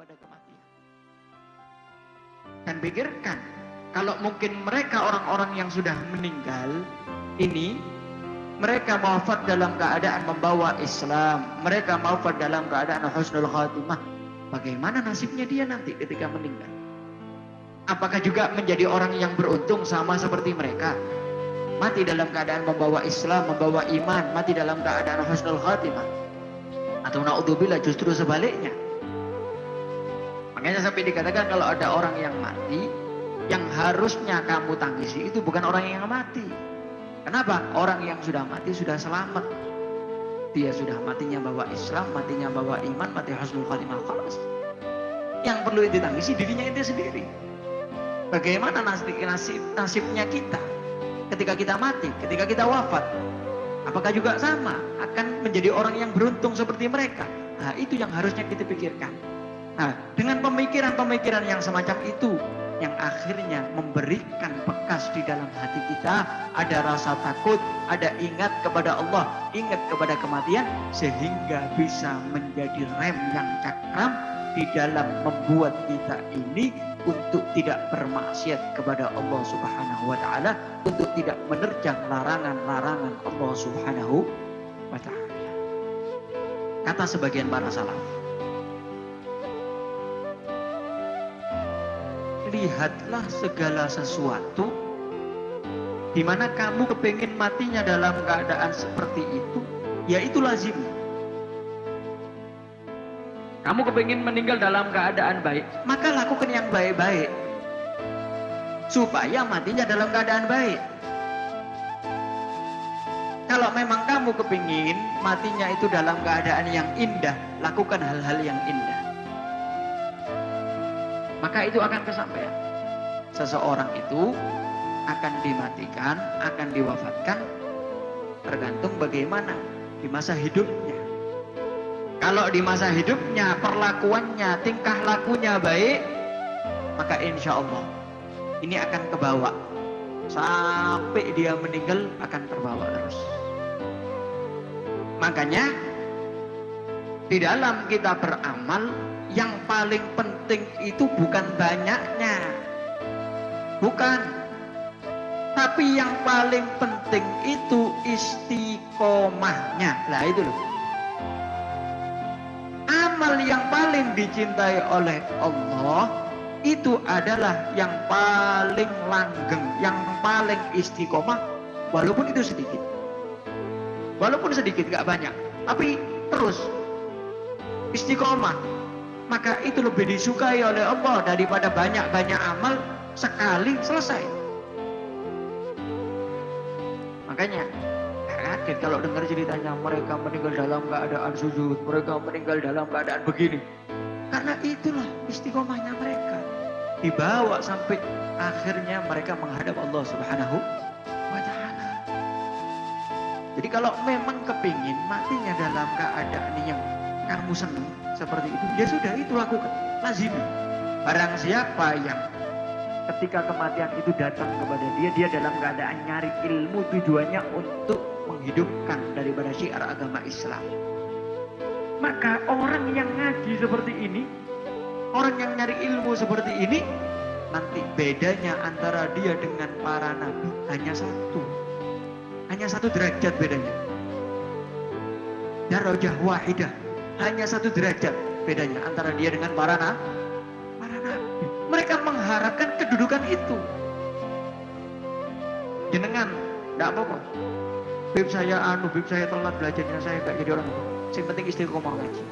kepada kematian. Dan pikirkan, kalau mungkin mereka orang-orang yang sudah meninggal ini, mereka wafat dalam keadaan membawa Islam, mereka wafat dalam keadaan husnul khatimah, bagaimana nasibnya dia nanti ketika meninggal? Apakah juga menjadi orang yang beruntung sama seperti mereka? Mati dalam keadaan membawa Islam, membawa iman, mati dalam keadaan husnul khatimah. Atau na'udzubillah justru sebaliknya. Makanya sampai dikatakan kalau ada orang yang mati, yang harusnya kamu tangisi itu bukan orang yang mati. Kenapa? Orang yang sudah mati sudah selamat. Dia sudah matinya bawa Islam, matinya bawa iman, mati husnul khatimah. Khalas. Yang perlu ditangisi dirinya itu sendiri. Bagaimana nasibnya kita ketika kita mati, ketika kita wafat? Apakah juga sama? Akan menjadi orang yang beruntung seperti mereka? Nah, itu yang harusnya kita pikirkan. Nah, dengan pemikiran-pemikiran yang semacam itu, yang akhirnya memberikan bekas di dalam hati kita, ada rasa takut, ada ingat kepada Allah, ingat kepada kematian, sehingga bisa menjadi rem yang cakram di dalam membuat kita ini untuk tidak bermaksiat kepada Allah Subhanahu wa taala, untuk tidak menerjang larangan-larangan Allah Subhanahu wa taala. Kata sebagian para salaf, lihatlah segala sesuatu di mana kamu kepingin matinya dalam keadaan seperti itu, yaitu lazim. Kamu kepingin meninggal dalam keadaan baik, maka lakukan yang baik-baik supaya matinya dalam keadaan baik. Kalau memang kamu kepingin matinya itu dalam keadaan yang indah, lakukan hal-hal yang indah, maka itu akan kesampaian. Seseorang itu akan dimatikan, akan diwafatkan tergantung bagaimana di masa hidupnya. Kalau di masa hidupnya perlakuannya, tingkah lakunya baik, maka insya Allah ini akan kebawa sampai dia meninggal, akan terbawa terus. Makanya di dalam kita beramal, yang paling penting itu bukan banyaknya, bukan, tapi yang paling penting itu istiqomahnya. Lah itu loh, amal yang paling dicintai oleh Allah itu adalah yang paling langgeng, yang paling istiqomah, walaupun itu sedikit, walaupun sedikit, gak banyak, tapi terus istiqomah. Maka itu lebih disukai oleh Allah daripada banyak-banyak amal sekali selesai. Makanya kaget kalau dengar ceritanya mereka meninggal dalam keadaan sujud, mereka meninggal dalam keadaan begini. Karena itulah istiqomahnya mereka, dibawa sampai akhirnya mereka menghadap Allah Subhanahu wa taala. Jadi kalau memang kepingin matinya dalam keadaan yang kamu senang seperti itu, ya sudah, itu lakukan, lazim. Barang siapa yang ketika kematian itu datang kepada dia dalam keadaan nyari ilmu, tujuannya untuk menghidupkan daripada syiar agama Islam, maka orang yang ngaji seperti ini, orang yang nyari ilmu seperti ini, nanti bedanya antara dia dengan para nabi hanya satu derajat bedanya. Darajah wahidah, hanya satu derajat bedanya antara dia dengan para nabi. Mereka mengharapkan kedudukan itu. Jenengan tidak apa-apa, bib saya telat belajarnya, saya gak jadi orang itu. Yang penting istiqomah ngaji.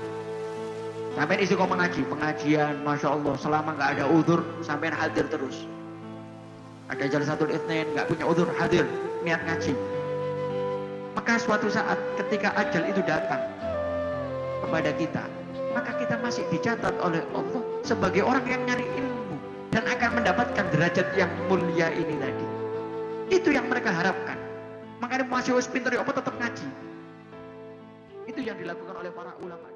Sampai istiqomah ngaji, pengajian, masya Allah, selama gak ada udzur, sampai hadir terus. Ada jalsatul itsnain, gak punya udzur, hadir, niat ngaji. Maka suatu saat ketika ajal itu datang kepada kita, maka kita masih dicatat oleh Allah sebagai orang yang nyari ilmu dan akan mendapatkan derajat yang mulia ini tadi. Itu yang mereka harapkan. Makanya masih pintar ya apa tetap ngaji. Itu yang dilakukan oleh para ulama.